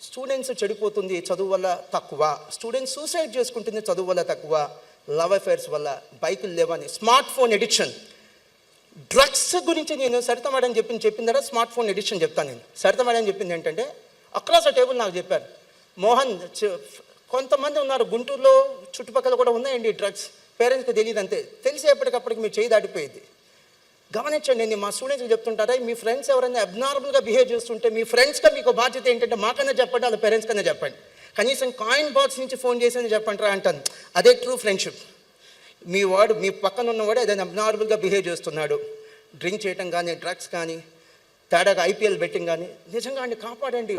Students చెడిపోతుంది చదువు వల్ల తక్కువ, స్టూడెంట్స్ సూసైడ్ చేసుకుంటుంది చదువు వల్ల తక్కువ, లవ్ అఫైర్స్ వల్ల, బైకులు లేవని, స్మార్ట్ ఫోన్ ఎడిక్షన్. డ్రగ్స్ గురించి నేను సరిత మేడం చెప్పిన తర్వాత స్మార్ట్ ఫోన్ ఎడిక్షన్ చెప్తాను. నేను సరిత మేడం చెప్పింది ఏంటంటే, అక్రాస్ టేబుల్ నాకు చెప్పారు, మోహన్ కొంతమంది ఉన్నారు గుంటూరులో చుట్టుపక్కల కూడా ఉన్నాయండి డ్రగ్స్, పేరెంట్స్కి తెలియదు అంతే, తెలిసేపటికప్పటికి మీరు చేయి దాటిపోయేది. గమనించండి, నేను మా స్టూడెంట్స్కి చెప్తుంటారా, మీ ఫ్రెండ్స్ ఎవరైనా అబ్నార్మల్గా బిహేవ్ చేస్తుంటే మీ ఫ్రెండ్స్గా మీకు బాధ్యత ఏంటంటే మాకన్నా చెప్పండి, వాళ్ళ పేరెంట్స్ కన్నా చెప్పండి, కనీసం కాయిన్ బాక్స్ నుంచి ఫోన్ చేసి చెప్పండి రా అంటాను. అదే ట్రూ ఫ్రెండ్షిప్. మీ పక్కన ఉన్నవాడు ఏదైనా అబ్నార్మల్గా బిహేవ్ చేస్తున్నాడు, డ్రింక్ చేయటం కానీ, డ్రగ్స్ కానీ, తేడాగా ఐపీఎల్ బెట్టింగ్ కానీ, నిజంగా అండి కాపాడండి.